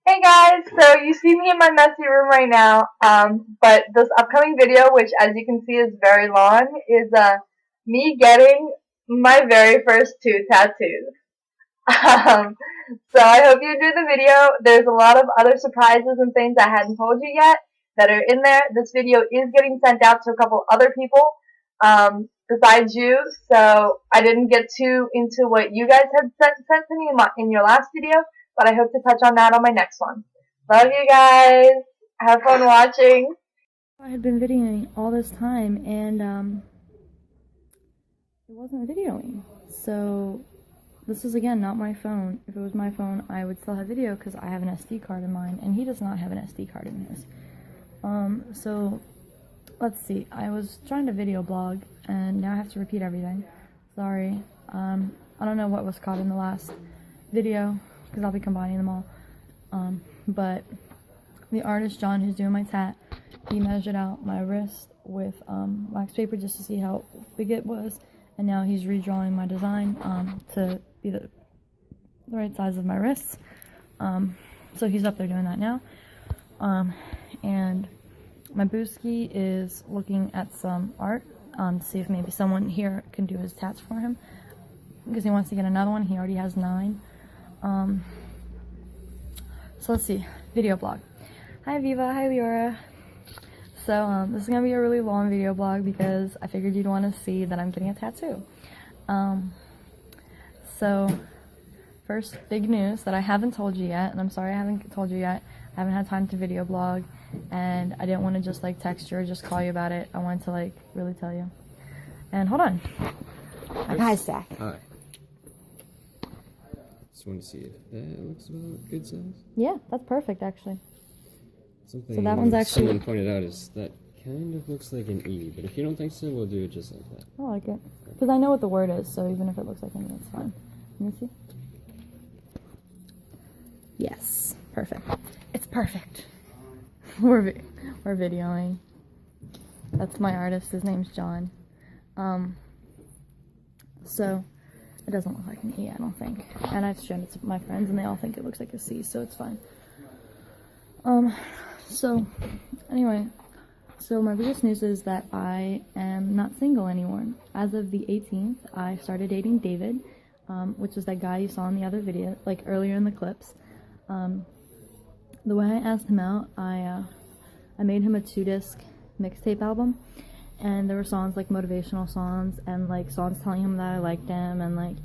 Hey guys, so you see me in my messy room right now, but this upcoming video, which as you can see is very long, is me getting my very first two tattoos. Um, so I hope you enjoyed the video. There's a lot of other surprises and things I hadn't told you yet that are in there. This video is getting sent out to a couple other people besides you, so I didn't get too into what you guys had sent to me in your last video, but I hope to touch on that on my next one. Love you guys. Have fun watching. I had been videoing all this time and it wasn't videoing. So this is again not my phone. If it was my phone, I would still have video because I have an SD card in mine and he does not have an SD card in his. So let's see. I was trying to video blog and now I have to repeat everything. Sorry. I don't know what was caught in the last video because I'll be combining them all. But the artist John who's doing my tat, he measured out my wrist with wax paper just to see how big it was, and now he's redrawing my design to be the right size of my wrists. So he's up there doing that now. And my Booski is looking at some art to see if maybe someone here can do his tats for him because he wants to get another one. He already has 9. So let's see, video blog. Hi Viva, hi Leora. So this is gonna be a really long video blog because I figured you'd want to see that I'm getting a tattoo. So first big news that I haven't told you yet, and I'm sorry I haven't told you yet. I haven't had time to video blog, and I didn't want to just like text you or just call you about it. I wanted to like really tell you. And hold on. Hi Zach. Hi. Just want to see if that looks about a good size. Yeah, that's perfect actually. Something So that one's actually... someone pointed out is that kind of looks like an E, but if you don't think so, we'll do it just like that. I like it. Because I know what the word is, so even if it looks like an E, it's fine. Let me see. Yes, perfect. It's perfect. We're videoing. That's my artist. His name's John. So it doesn't look like an E, I don't think. And I've shown it to my friends, and they all think it looks like a C, so it's fine. So anyway, so my biggest news is that I am not single anymore. As of the 18th, I started dating David, which is that guy you saw in the other video, like earlier in the clips. The way I asked him out, I made him a 2-disc mixtape album, and there were songs like motivational songs and like songs telling him that I liked him and like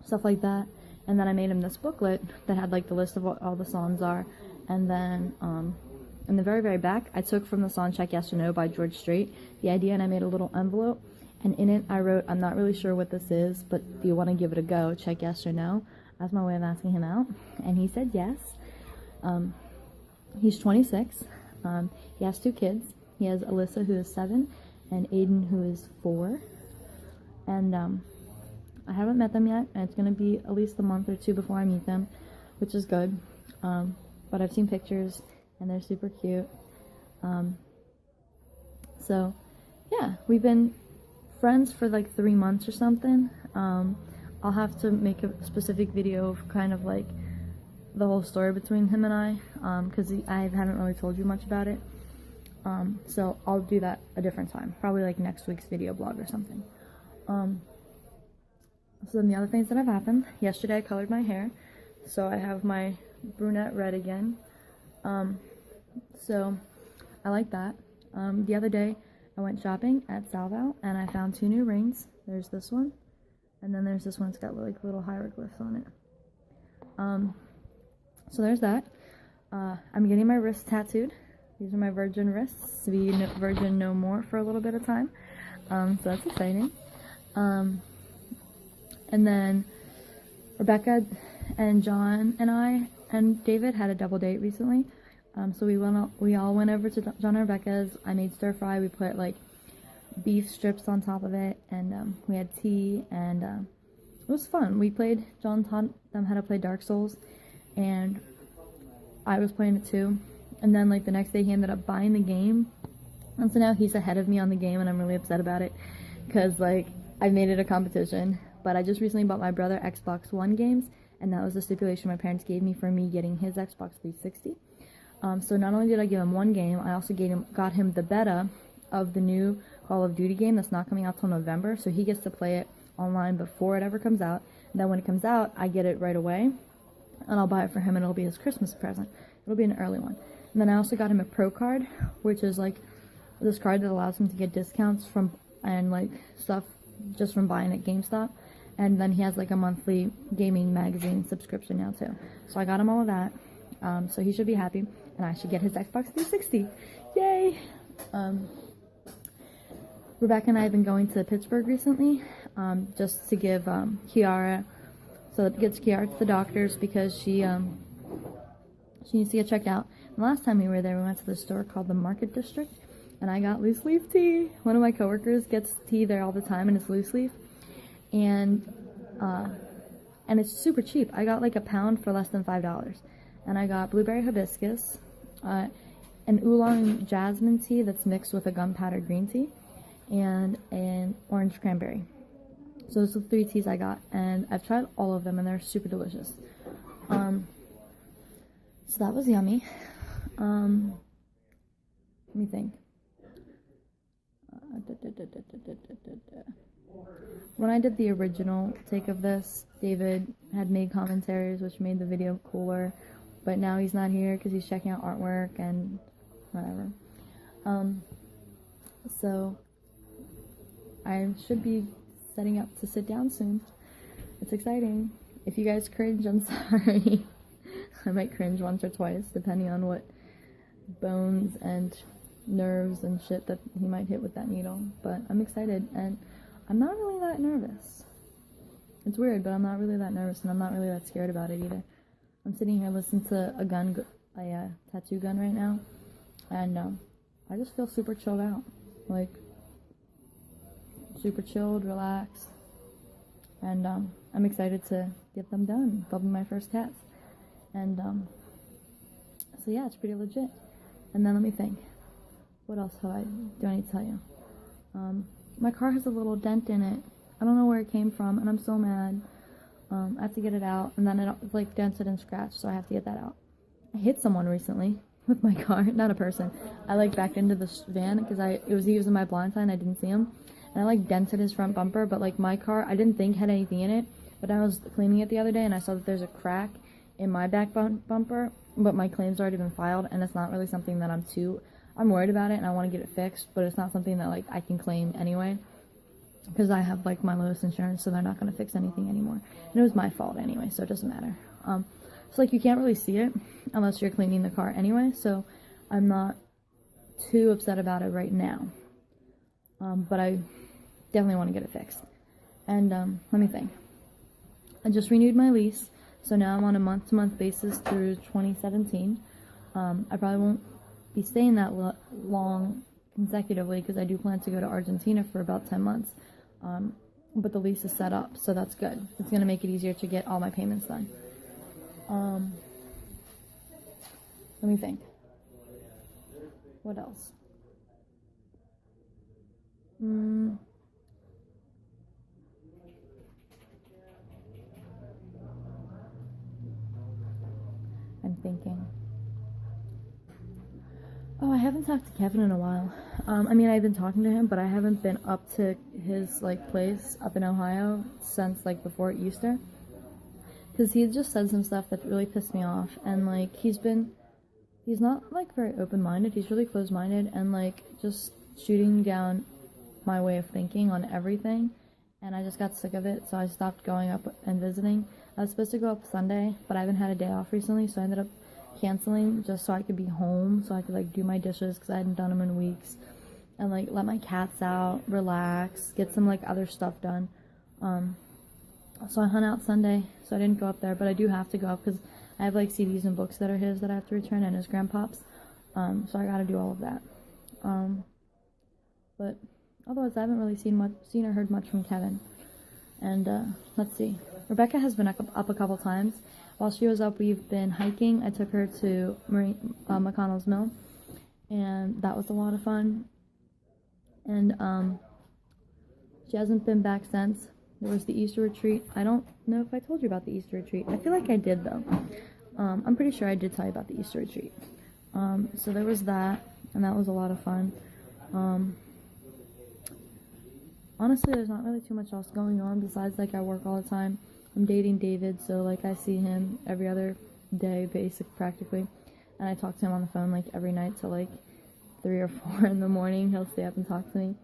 stuff like that. And then I made him this booklet that had like the list of what all the songs are. And then in the very, very back, I took from the song Check Yes or No by George Strait the idea, and I made a little envelope. And in it, I wrote, I'm not really sure what this is, but do you want to give it a go? Check yes or no. That's my way of asking him out. And he said yes. He's 26. He has 2 kids. He has Alyssa, who is 7, and Aiden, who is 4. And I haven't met them yet, and it's going to be at least a month or 2 before I meet them, which is good. But I've seen pictures, and they're super cute. So, yeah, we've been friends for like 3 months or something. I'll have to make a specific video of kind of like the whole story between him and I, because I haven't really told you much about it. So I'll do that a different time, probably like next week's video blog or something. So then the other things that have happened, yesterday I colored my hair, so I have my brunette red again. So I like that. The other day I went shopping at Salvo and I found 2 new rings. There's this one, and then there's this one that's got like little hieroglyphs on it. So there's that. I'm getting my wrists tattooed. These are my virgin wrists, to be virgin no more for a little bit of time. So that's exciting. And then Rebecca and John and I and David had a double date recently. So we all went over to John and Rebecca's. I made stir fry. We put like beef strips on top of it, and we had tea, and it was fun. John taught them how to play Dark Souls, and I was playing it too. And then like the next day he ended up buying the game, and so now he's ahead of me on the game, and I'm really upset about it because like I made it a competition. But I just recently bought my brother Xbox One games, and that was the stipulation my parents gave me for me getting his Xbox 360. So not only did I give him one game, I also got him the beta of the new Call of Duty game that's not coming out till November, so he gets to play it online before it ever comes out. And then when it comes out, I get it right away, and I'll buy it for him, and it'll be his Christmas present. It'll be an early one. And then I also got him a Pro card, which is like this card that allows him to get discounts from and like stuff just from buying at GameStop. And then he has like a monthly gaming magazine subscription now too. So I got him all of that. So he should be happy, and I should get his Xbox 360. Yay! Rebecca and I have been going to Pittsburgh recently, just to give Kiara, so it gets Kiara to the doctors because she needs to get checked out. And last time we were there, we went to the store called the Market District, and I got loose leaf tea. One of my coworkers gets tea there all the time, and it's loose leaf, and it's super cheap. I got like a pound for less than $5, and I got blueberry hibiscus, an oolong jasmine tea that's mixed with a gunpowder green tea, and an orange cranberry. So those are the 3 teas I got, and I've tried all of them, and they're super delicious. So that was yummy. Let me think. When I did the original take of this, David had made commentaries which made the video cooler, but now he's not here because he's checking out artwork and whatever. So I should be setting up to sit down soon. It's exciting. If you guys cringe, I'm sorry. I might cringe once or twice, depending on what bones and nerves and shit that he might hit with that needle. But I'm excited, and I'm not really that nervous. It's weird, but I'm not really that nervous, and I'm not really that scared about it either. I'm sitting here listening to a tattoo gun right now, and I just feel super chilled out. Like, super chilled, relaxed, and I'm excited to get them done. They'll be my first tats. And so yeah, it's pretty legit. And then let me think, what else do I need to tell you? My car has a little dent in it. I don't know where it came from, and I'm so mad. I have to get it out, and then it's like dented and scratched, so I have to get that out. I hit someone recently with my car, not a person. I like backed into the van because he was in my blind side and I didn't see him, and I like dented his front bumper. But like my car, I didn't think had anything in it, but I was cleaning it the other day and I saw that there's a crack in my back bumper, but my claim's already been filed, and it's not really something that I'm worried about it, and I want to get it fixed, but it's not something that like I can claim anyway, because I have like my lowest insurance, so they're not going to fix anything anymore, and it was my fault anyway, so it doesn't matter. So like you can't really see it unless you're cleaning the car anyway, so I'm not too upset about it right now, but I definitely want to get it fixed. And let me think. I just renewed my lease, so now I'm on a month-to-month basis through 2017. I probably won't be staying that long consecutively because I do plan to go to Argentina for about 10 months. But the lease is set up, so that's good. It's going to make it easier to get all my payments done. Let me think. What else? I'm thinking. Oh, I haven't talked to Kevin in a while. I mean, I've been talking to him, but I haven't been up to his, like, place up in Ohio since, like, before Easter. Because he just said some stuff that really pissed me off. And, like, he's not, like, very open-minded. He's really closed-minded and, like, just shooting down my way of thinking on everything. And I just got sick of it, so I stopped going up and visiting. I was supposed to go up Sunday, but I haven't had a day off recently, so I ended up canceling just so I could be home, so I could like do my dishes because I hadn't done them in weeks, and like let my cats out, relax, get some like other stuff done. So I hung out Sunday, so I didn't go up there, but I do have to go up because I have like CDs and books that are his that I have to return, and his grandpop's, so I gotta do all of that. But otherwise I haven't really seen or heard much from Kevin. And let's see, Rebecca has been up a couple times. While she was up, we've been hiking. I took her to McConnell's Mill, and that was a lot of fun. And she hasn't been back since. There was the Easter retreat. I don't know if I told you about the Easter retreat. I feel like I did though. I'm pretty sure I did tell you about the Easter retreat. So there was that, and that was a lot of fun. Honestly, there's not really too much else going on besides like I work all the time. I'm dating David, so like I see him every other day, practically, and I talk to him on the phone like every night till like 3 or 4 in the morning. He'll stay up and talk to me.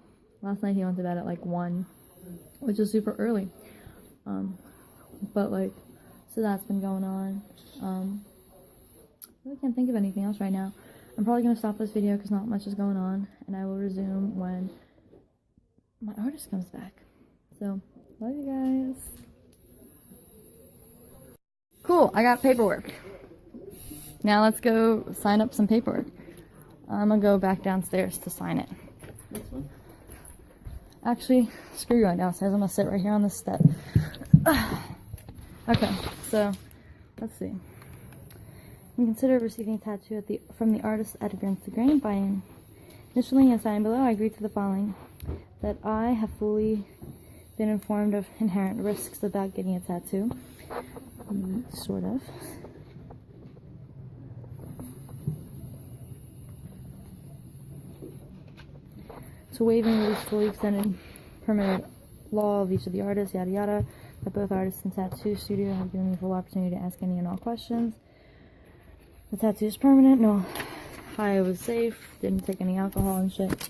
Last night he went to bed at like 1, which is super early. But like, so that's been going on. I really can't think of anything else right now. I'm probably gonna stop this video because not much is going on, and I will resume when my artist comes back. So, love you guys. Cool, I got paperwork. Now let's go sign up some paperwork. I'm gonna go back downstairs to sign it. Actually, screw you going downstairs. I'm gonna sit right here on this step. Okay, so let's see. You consider receiving a tattoo from the artist at Against the Grain by initialing and signing below. I agree to the following: that I have fully been informed of inherent risks about getting a tattoo. Sort of. To waive and release fully extended permanent law of each of the artists, yada yada. That both artists and tattoo studio have given me full opportunity to ask any and all questions. The tattoo is permanent. No, I was safe. Didn't take any alcohol and shit.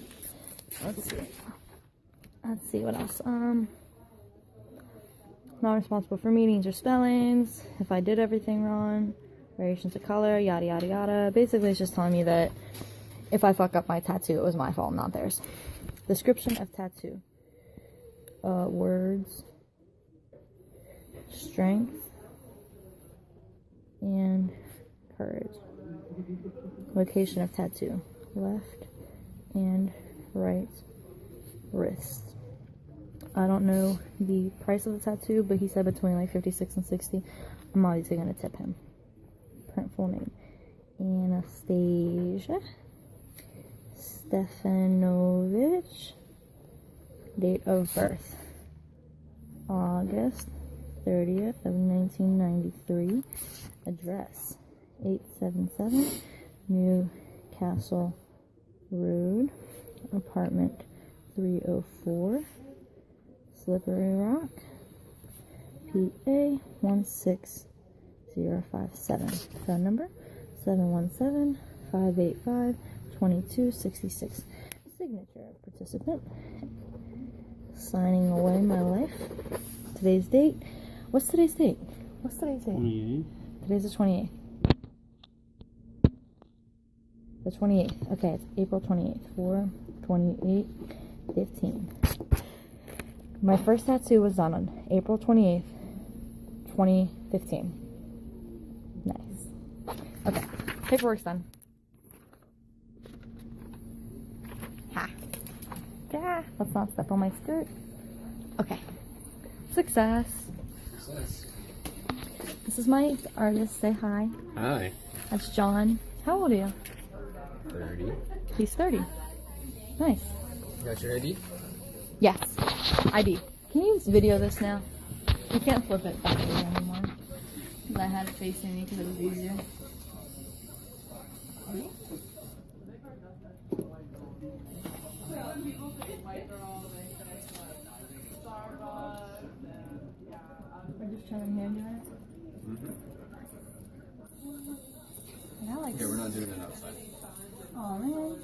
Let's see what else. Not responsible for meanings or spellings. If I did everything wrong, variations of color, yada yada yada. Basically, it's just telling me that if I fuck up my tattoo, it was my fault, not theirs. Description of tattoo. Words, strength, and courage. Location of tattoo. Left and right wrist. I don't know the price of the tattoo, but he said between like 56 and 60. I'm obviously gonna tip him. Print full name. Anastasia Stefanovic. Date of birth: August 30th of 1993. Address: 877 Newcastle Road, apartment 304, Slippery Rock, PA 16057. Phone number: 717-585-2266. Signature of participant. Signing away my life. Today's date. What's today's date? 28. Today's the 28th. The 28th. Okay, it's April 28th. 4/28/15. My first tattoo was done on April 28th, 2015. Nice. Okay, paperwork's done. Ha. Yeah, let's not step on my skirt. Okay. Success. This is my artist. Say hi. Hi. That's John. How old are you? 30. He's 30. Nice. Got your ID? Yes. ID. Can you video this now? You can't flip it back anymore. Because I had it facing me because it was easier. We're just chilling here doing it. And I like. Yeah, we're not doing it outside. Oh man.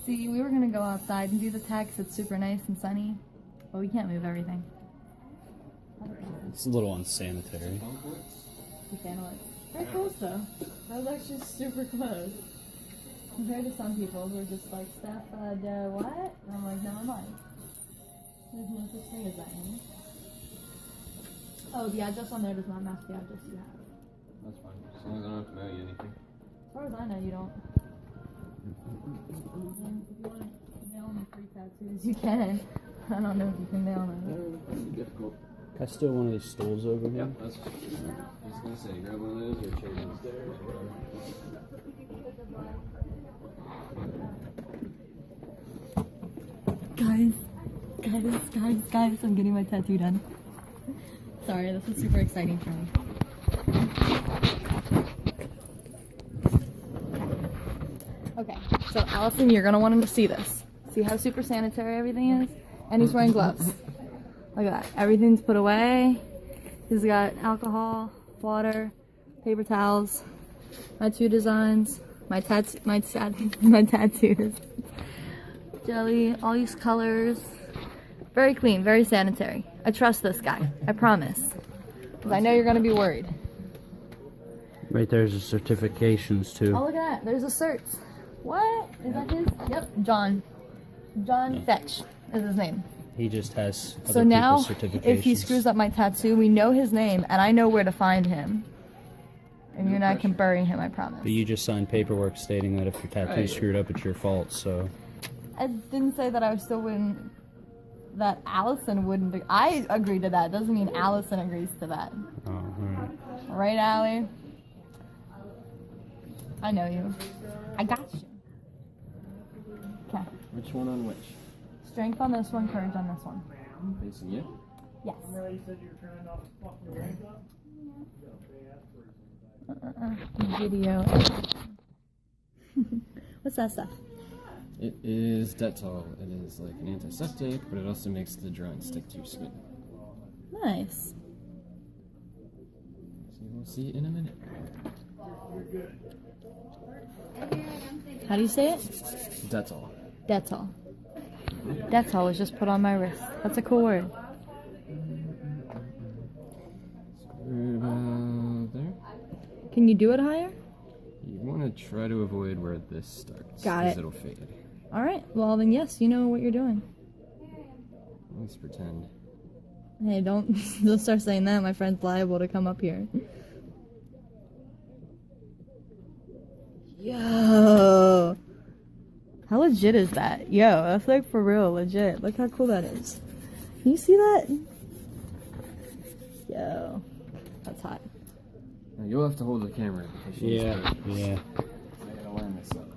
See, we were gonna go outside and do the tag 'cause it's super nice and sunny, but we can't move everything. It's a little unsanitary. You can't look. Very close though. That was actually super close. Compared to some people who are just like, Steph, what? And I'm like, never mind. There's no such thing as that, you know? Oh, the address on there does not match the address you have. That's fine. As long as I don't have to mail you anything. As far as I know, you don't. And if you want to mail me free tattoos, you can. I don't know if you can mail them. That'd be difficult. Can I steal one of these stools over here? Yep, that's. I was gonna say, grab one of those or chair downstairs or whatever. Guys, I'm getting my tattoo done. Sorry, this is super exciting for me. Okay, so Allison, you're gonna want to see this. See how super sanitary everything is? And he's wearing gloves. Look at that. Everything's put away. He's got alcohol, water, paper towels, my two designs, my tattoos, jelly, all these colors. Very clean, very sanitary. I trust this guy. I promise. Because I know you're gonna be worried. Right there's the certifications too. Oh, look at that. There's a cert. What? Is that his? Yep. John Fetch is his name. He just has other So now, people's certifications. if he screws up my tattoo, we know his name, and I know where to find him. And you and I can bury him, I promise. But you just signed paperwork stating that if your tattoo's screwed up, it's your fault, so... I didn't say that I still wouldn't... That Allison wouldn't... I agreed to that. Doesn't mean Allison agrees to that. Oh, alright. Right, Allie? I know you. I got you. Okay. Which one on which? Strength on this one, courage on this one. Facing you? Yes. Video. What's that stuff? It is Dettol. It is like an antiseptic, but it also makes the drawing stick to your skin. Nice. So we'll see in a minute. How do you say it? Dettol. Dettol. Dettol was just put on my wrist. That's a cool word. Right about there. Can you do it higher? You want to try to avoid where this starts. Got 'cause it. It'll fade. Alright, well then yes, you know what you're doing. Let's pretend. Hey, don't start saying that. My friend's liable to come up here. Yo! How legit is that? Yo, that's like for real legit. Look how cool that is. Can you see that? Yo. That's hot. Now you'll have to hold the camera because she's Yeah. I gotta line this up.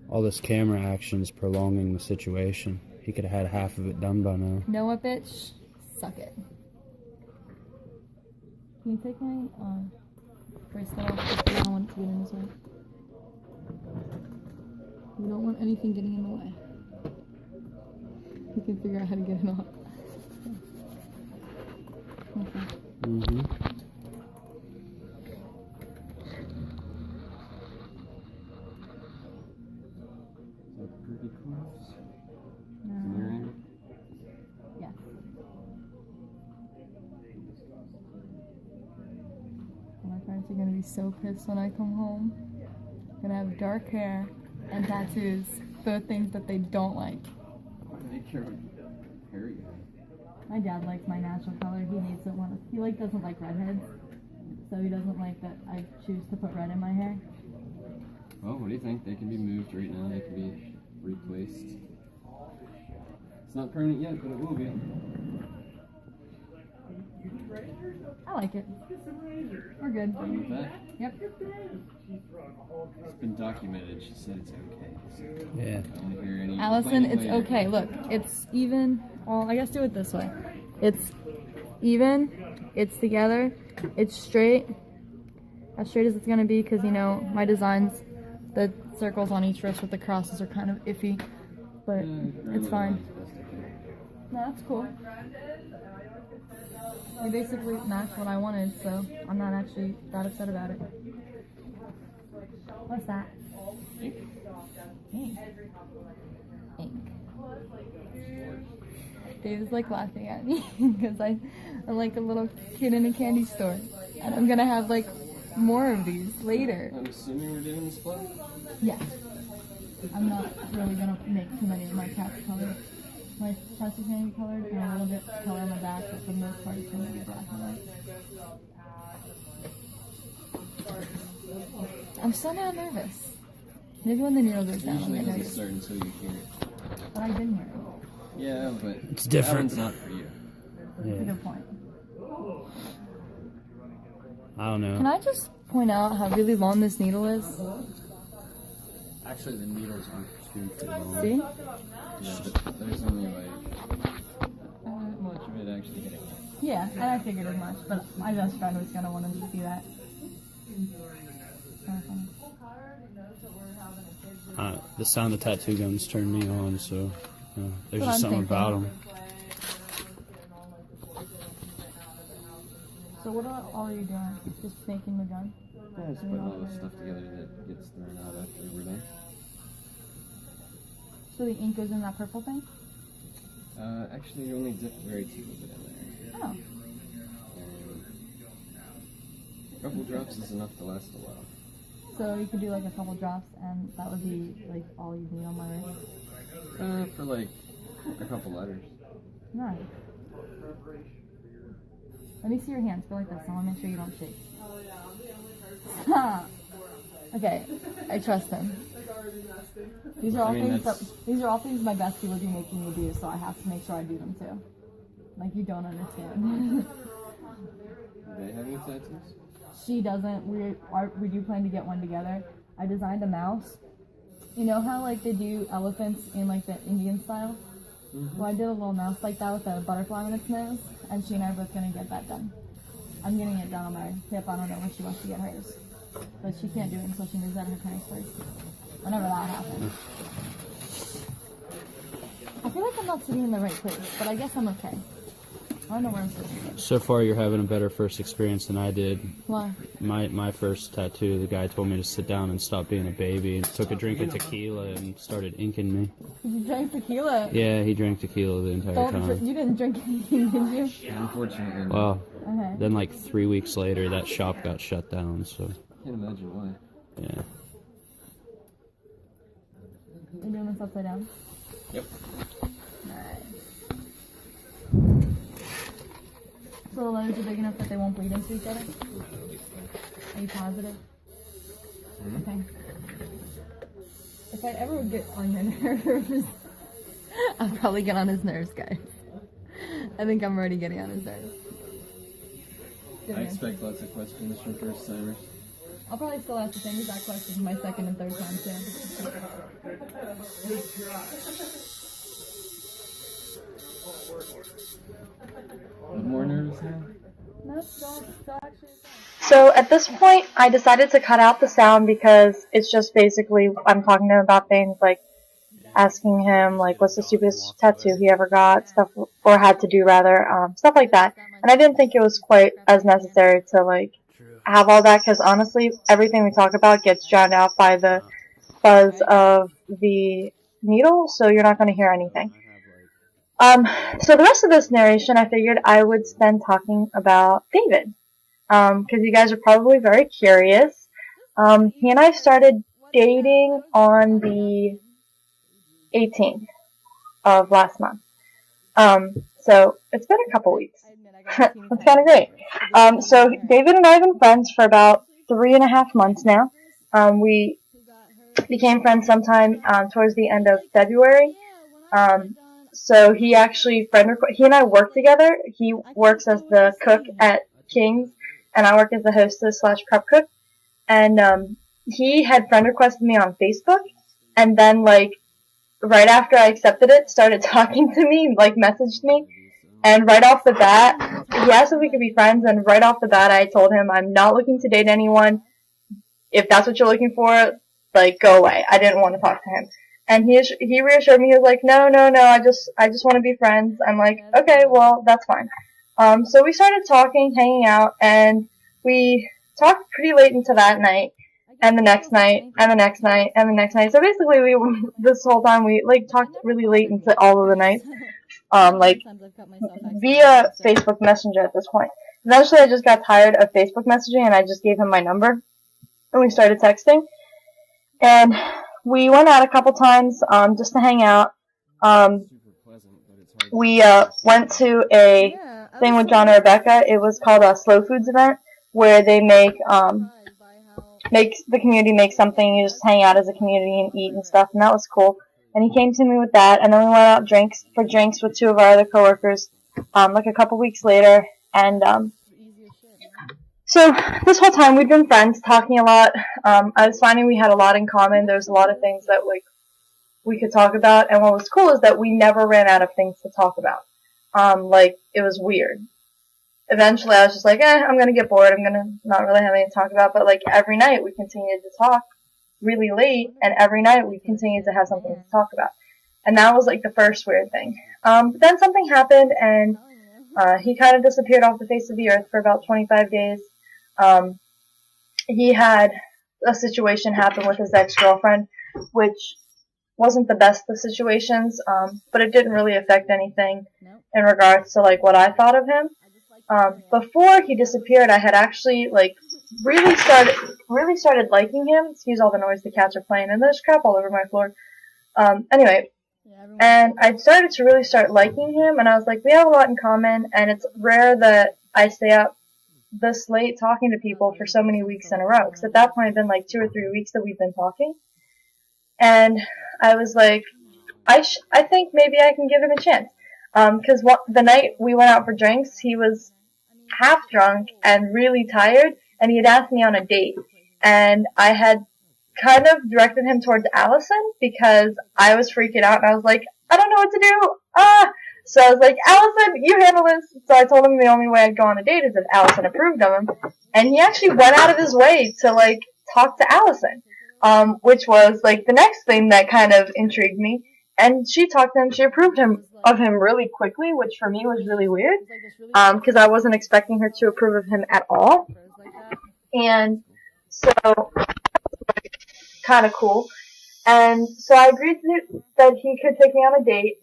All this camera action's prolonging the situation. He could have had half of it done by now. Know what, bitch? Suck it. Can you take my bracelet off? I don't want it to get in his way. We don't want anything getting in the way. We can figure out how to get it off. Okay. Mm-hmm. So pretty close. No. Your angle. Yes. My parents are gonna be so pissed when I come home. I'm gonna have dark hair and tattoos. Both things that they don't like. Why do they care what hair you have? My dad likes my natural color. He hates it when he doesn't like redheads. So he doesn't like that I choose to put red in my hair. Well, what do you think? They can be moved right now. They can be replaced. It's not permanent yet, but it will be. I like it. We're good. Fine with that? Yep. It's been documented. She said it's okay. So Yeah. I don't hear any Allison, complaining it's later. okay. Look, it's even. Well, I guess do it this way. It's even. It's together. It's straight. As straight as it's gonna be, because you know my designs, the circles on each wrist with the crosses are kind of iffy, but it's fine. No, that's cool. They basically matched what I wanted, so I'm not actually that upset about it. What's that? Ink? Ink. Ink. Dave's like laughing at me because I'm like a little kid in a candy store, and I'm gonna have like more of these later. I'm assuming we're doing this play? Yeah. I'm not really gonna make too many of my cats colored. My chest is gonna be colored and a little bit color on my back, but for the most part it's gonna be black and white. I'm still not nervous. Maybe when the needle goes down I'll Usually get it doesn't nervous. start until you hear it. But I've been here. Yeah, but It's different. That one's not for you. That's a Yeah. good point. I don't Can know. I just point out how really long this needle is? Actually, the needles aren't too long. See? Yeah, but there's only like not much of it actually hitting. Yeah, and I figured as much, but my best friend was gonna want him to see that. Kinda funny. The sound of tattoo guns turned me on, so there's What just I'm something about them. So what all are you doing? Just making the gun? Yeah, just putting all the stuff together that gets thrown out after we're done. So the ink goes in that purple thing? Actually, you only dip very little bit in there. Oh. And a couple drops is enough to last a while. So you could do like a couple drops and that would be like all you need on my wrist? For like a couple letters. Nice. Let me see your hands. Go like this. I want to make sure you don't shake. Okay, I trust him. These are all these are all things my bestie would be making me do, so I have to make sure I do them too. Like you don't understand. Do they have any tattoos? She doesn't. We do plan to get one together. I designed a mouse. You know how like they do elephants in like the Indian style? Mm-hmm. Well, I did a little mouse like that with a butterfly on its nose, and she and I are both gonna get that done. I'm getting it done on my hip. I don't know when she wants to get hers, but she can't do it until she moves out of her parents' place. Whenever that happens. I feel like I'm not sitting in the right place, but I guess I'm okay. I don't know where I'm sitting. So far, you're having a better first experience than I did. Why? My first tattoo, the guy told me to sit down and stop being a baby, and took a drink of tequila and started inking me. You drank tequila? Yeah, he drank tequila the entire time. You didn't drink anything, did you? Unfortunately. Well, Okay. then like 3 weeks later, that shop got shut down. So Can't imagine why. yeah. You're doing this upside down? Yep. Nice. So the letters are big enough that they won't bleed into each other? Are you positive? Okay. If I ever get on your nerves, I'll probably get on his nerves, guys. I think I'm already getting on his nerves. I expect lots of questions from first timers. I'll probably still ask the same exact questions my second and third time too. More nervous now? No, still actually. So at this point, I decided to cut out the sound because it's just basically I'm talking to him about things like asking him like what's the stupidest tattoo he ever got, stuff or had to do rather, stuff like that. And I didn't think it was quite as necessary to like have all that because honestly, everything we talk about gets drowned out by the buzz of the needle, so you're not going to hear anything. So the rest of this narration, I figured I would spend talking about David. Because you guys are probably very curious. He and I started dating on the 18th of last month. So it's been a couple weeks. That's kind of great. So David and I have been friends for about 3.5 months now. We became friends sometime towards the end of February. So he actually he and I work together. He works as the cook at King's, and I work as the hostess / prep cook. And he had friend requested me on Facebook, and then like right after I accepted it, started talking to me, like messaged me. And right off the bat, he asked if we could be friends, and right off the bat, I told him I'm not looking to date anyone. If that's what you're looking for, like go away. I didn't want to talk to him. And he reassured me. He was like, no, I just want to be friends. I'm like, okay, well, that's fine. So we started talking, hanging out, and we talked pretty late into that night, and the next night, and the next night, and the next night. So basically, this whole time we like talked really late into all of the nights, like via Facebook Messenger at this point. Eventually, I just got tired of Facebook messaging, and I just gave him my number, and we started texting, and we went out a couple times just to hang out. We went to a thing with John and Rebecca. It was called a Slow Foods event where they make the community make something. You just hang out as a community and eat and stuff, and that was cool. And he came to me with that, and then we went out for drinks with 2 of our other coworkers, like a couple weeks later. And so this whole time we'd been friends, talking a lot. I was finding we had a lot in common. There's a lot of things that like we could talk about, and what was cool is that we never ran out of things to talk about. Like it was weird. eventually I was just like, I'm gonna get bored. I'm gonna not really have anything to talk about. But like every night we continued to talk really late, and every night we continued to have something to talk about. And that was like the first weird thing. But then something happened, and he kind of disappeared off the face of the earth for about 25 days. He had a situation happen with his ex-girlfriend, which wasn't the best of situations, but it didn't really affect anything in regards to like what I thought of him. Before he disappeared, I had actually like really started liking him. Excuse all the noise the cats are playing, and there's crap all over my floor. Anyway, and I started to really start liking him, and I was like, we have a lot in common, and it's rare that I stay up this late talking to people for so many weeks in a row, because at that point it had been like 2 or 3 weeks that we've been talking, and I was like, I think maybe I can give him a chance, because the night we went out for drinks, he was half drunk and really tired, and he had asked me on a date, and I had kind of directed him towards Allison because I was freaking out, and I was like, I don't know what to do, So I was like, Allison, you handle this. So I told him the only way I'd go on a date is if Allison approved of him, and he actually went out of his way to like talk to Allison, which was like the next thing that kind of intrigued me. And she talked to him, she approved of him really quickly, which for me was really weird, because I wasn't expecting her to approve of him at all. And so, kind of cool. And so I agreed that he could take me on a date,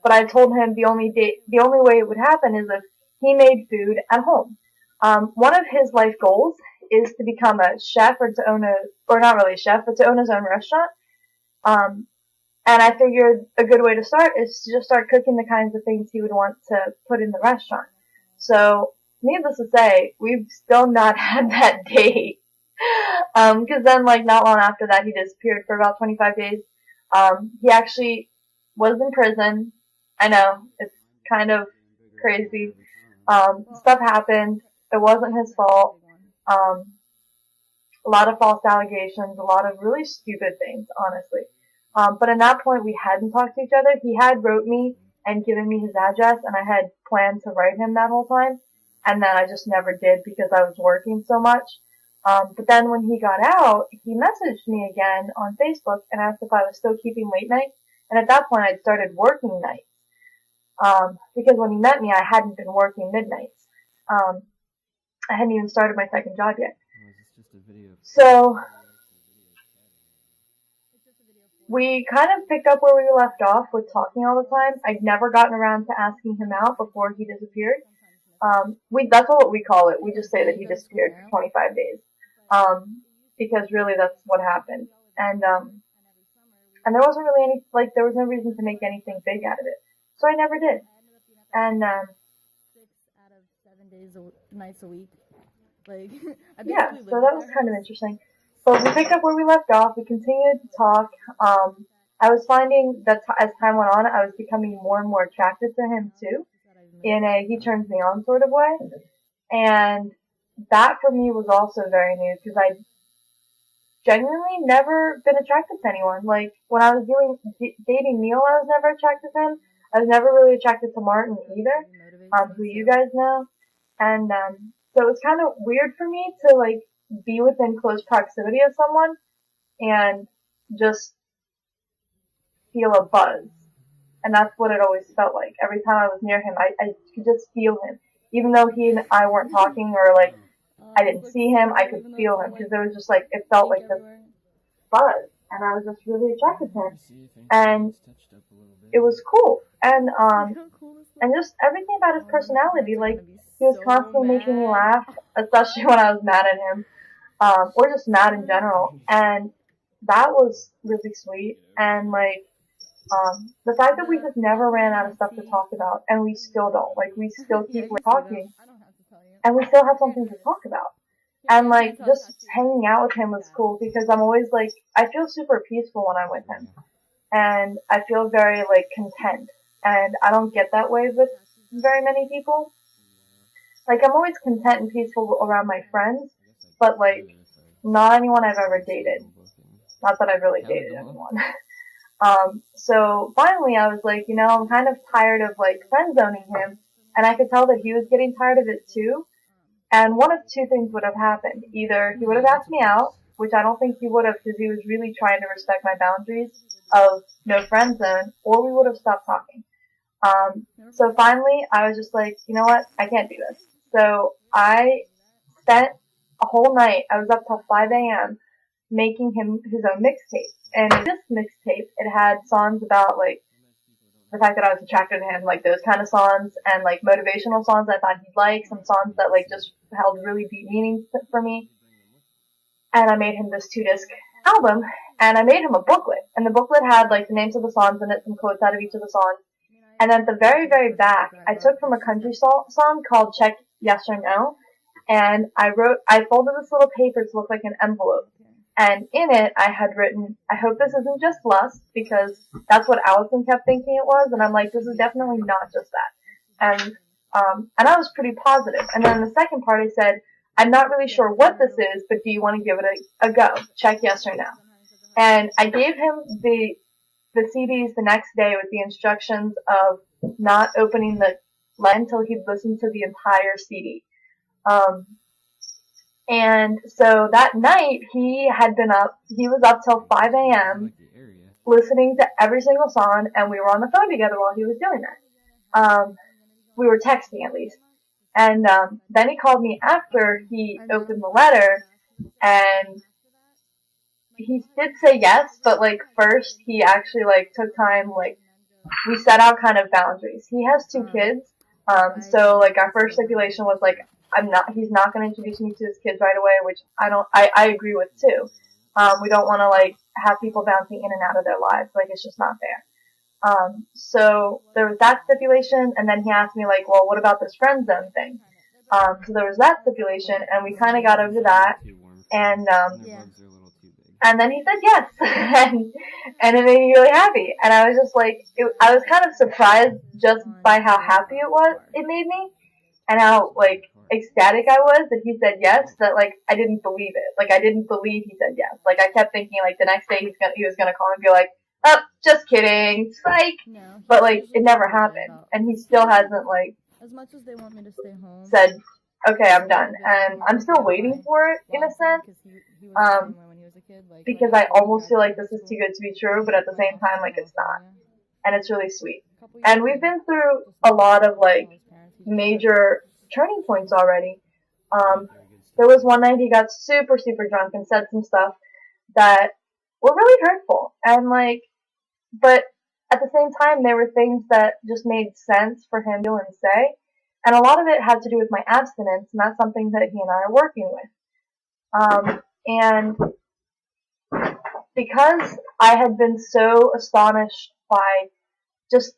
but I told him the only way it would happen is if he made food at home. One of his life goals is to become a chef, or to own not really a chef, but to own his own restaurant. And I figured a good way to start is to just start cooking the kinds of things he would want to put in the restaurant. So, needless to say, we've still not had that date. Because then, like, not long after that, he disappeared for about 25 days. He actually was in prison. I know, it's kind of crazy. Stuff happened. It wasn't his fault. A lot of false allegations, a lot of really stupid things, honestly. But at that point, we hadn't talked to each other. He had wrote me and given me his address, and I had planned to write him that whole time. And then I just never did because I was working so much. But then when he got out, he messaged me again on Facebook and asked if I was still keeping late nights. And at that point, I'd started working nights. Because when he met me, I hadn't been working midnights. I hadn't even started my second job yet. So, we kind of picked up where we left off with talking all the time. I'd never gotten around to asking him out before he disappeared. That's what we call it. We just say that he disappeared for 25 days. Because really that's what happened. And there wasn't really there was no reason to make anything big out of it. So I never did. And, 6 out of 7 days, nights a week. Like, yeah, so that was kind of interesting. But we picked up where we left off. We continued to talk. I was finding that as time went on, I was becoming more and more attracted to him too, in a he turns me on sort of way. And that for me was also very new, because I'd genuinely never been attracted to anyone. Like, when I was dating Neil, I was never attracted to him. I was never really attracted to Martin either, who you guys know. And, so it was kind of weird for me to, like, be within close proximity of someone and just feel a buzz. And that's what it always felt like. Every time I was near him, I could just feel him. Even though he and I weren't talking, or, like, I didn't see him, I could feel him, because it was just, like, it felt like this buzz. And I was just really attracted to him. And it was cool. And just everything about his personality, like, he was constantly making me laugh, especially when I was mad at him, or just mad in general, and that was really sweet. And like, the fact that we just never ran out of stuff to talk about, and we still don't, like, we still keep talking, and we still have something to talk about. And like, just hanging out with him was cool, because I'm always like, I feel super peaceful when I'm with him, and I feel very like content, and I don't get that way with very many people. Like, I'm always content and peaceful around my friends, but, like, not anyone I've ever dated. Not that I've really dated anyone. So, finally, I was like, I'm kind of tired of, like, friend-zoning him, and I could tell that he was getting tired of it too. And one of two things would have happened. Either he would have asked me out, which I don't think he would have because he was really trying to respect my boundaries of no friend zone, or we would have stopped talking. So finally, I was just like, you know what? I can't do this. So I spent a whole night, I was up till 5 a.m. making him his own mixtape. And this mixtape, it had songs about, like, the fact that I was attracted to him, like those kind of songs, and like motivational songs I thought he'd like, some songs that like just held really deep meaning for me. And I made him this 2-disc album, and I made him a booklet. And the booklet had like the names of the songs in it, some quotes out of each of the songs. And then at the very, very back, I took from a country song called Check Yes or No, and I folded this little paper to look like an envelope. And in it, I had written, I hope this isn't just lust, because that's what Allison kept thinking it was, and I'm like, this is definitely not just that. And I was pretty positive. And then the second part, I said, I'm not really sure what this is, but do you want to give it a go? Check yes or no. And I gave him the CDs the next day with the instructions of not opening the lead until he'd listened to the entire CD. And so that night, he was up till 5 a.m. listening to every single song, and we were on the phone together while he was doing that. We were texting at least. And then he called me after he opened the letter, and he did say yes, but like first he actually like took time, like we set out kind of boundaries. He has 2 kids, so like our first stipulation was like, he's not going to introduce me to his kids right away, which I agree with too. We don't want to like have people bouncing in and out of their lives, like it's just not fair. So there was that stipulation, and then he asked me like, well, what about this friend zone thing? So there was that stipulation, and we kind of got over that, and then he said yes, and it made me really happy, and I was just like, I was kind of surprised just by how happy it made me, and how like ecstatic I was that he said yes, that like I didn't believe it. Like I didn't believe he said yes. Like I kept thinking like the next day he was gonna call and be like, oh, just kidding, psych. But like it never happened, and he still hasn't like as much as they want me to stay home, said, okay, I'm done, and I'm still waiting for it in a sense. Because I almost feel like this is too good to be true, but at the same time, like it's not, and it's really sweet. And we've been through a lot of like major turning points already. There was one night he got super, super drunk and said some stuff that were really hurtful. And like, but at the same time, there were things that just made sense for him to do and say. And a lot of it had to do with my abstinence, and that's something that he and I are working with. And because I had been so astonished by just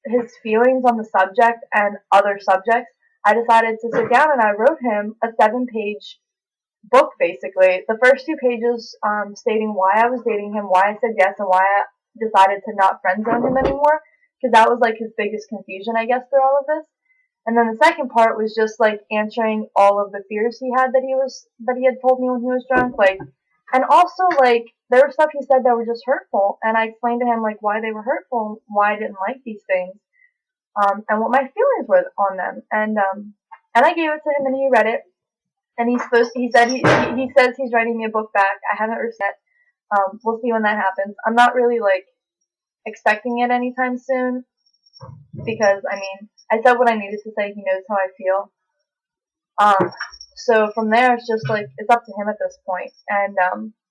his feelings on the subject and other subjects, I decided to sit down and I wrote him a 7-page book, basically. The first 2 pages stating why I was dating him, why I said yes, and why I decided to not friend zone him anymore, because that was like his biggest confusion, I guess, through all of this. And then the second part was just like answering all of the fears he had that he had told me when he was drunk, like, and also like there was stuff he said that were just hurtful, and I explained to him like why they were hurtful, why I didn't like these things, and what my feelings were on them, and I gave it to him and he read it, and he says he's writing me a book back. I haven't read it. We'll see when that happens. I'm not really like expecting it anytime soon, because I mean I said what I needed to say. He knows how I feel. So from there, it's just like it's up to him at this point. And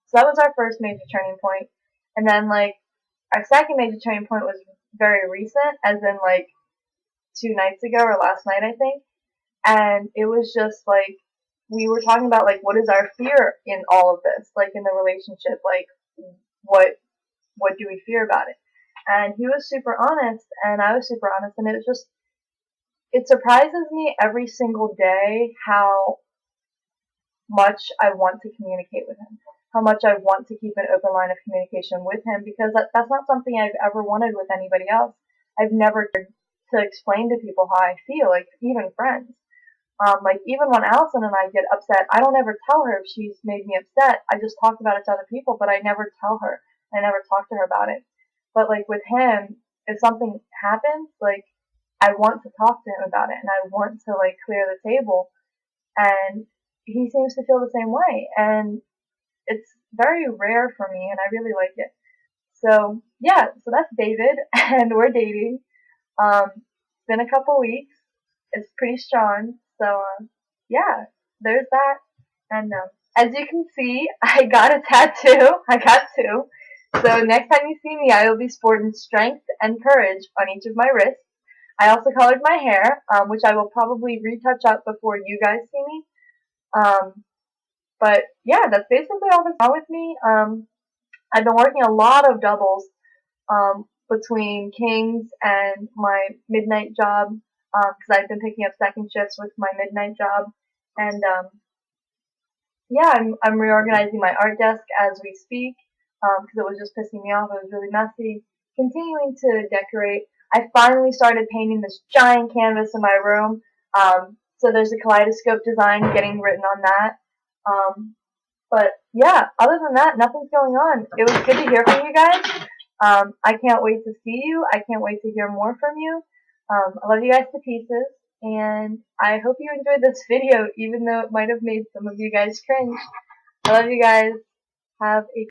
so that was our first major turning point. And then like our second major turning point was very recent, as in like 2 nights ago or last night, I think. And it was just like we were talking about like what is our fear in all of this, like in the relationship, like what do we fear about it? And he was super honest, and I was super honest, and it surprises me every single day how much I want to communicate with him, how much I want to keep an open line of communication with him, because that's not something I've ever wanted with anybody else. I've never tried to explain to people how I feel, like even friends. Like even when Allison and I get upset, I don't ever tell her if she's made me upset. I just talk about it to other people, but I never tell her. I never talk to her about it. But like with him, if something happens, like I want to talk to him about it, and I want to like clear the table, and he seems to feel the same way, and it's very rare for me, and I really like it. So yeah, so that's David, and we're dating. It's been a couple weeks. It's pretty strong. So yeah, there's that. And as you can see, I got a tattoo. I got two. So next time you see me, I will be sporting strength and courage on each of my wrists. I also colored my hair, which I will probably retouch up before you guys see me. But yeah, that's basically all that's wrong with me. I've been working a lot of doubles between Kings and my midnight job because I've been picking up second shifts with my midnight job. And yeah, I'm reorganizing my art desk as we speak because it was just pissing me off. It was really messy. Continuing to decorate. I finally started painting this giant canvas in my room. So there's a kaleidoscope design getting written on that. But yeah, other than that, nothing's going on. It was good to hear from you guys. I can't wait to see you. I can't wait to hear more from you. I love you guys to pieces. And I hope you enjoyed this video, even though it might have made some of you guys cringe. I love you guys. Have a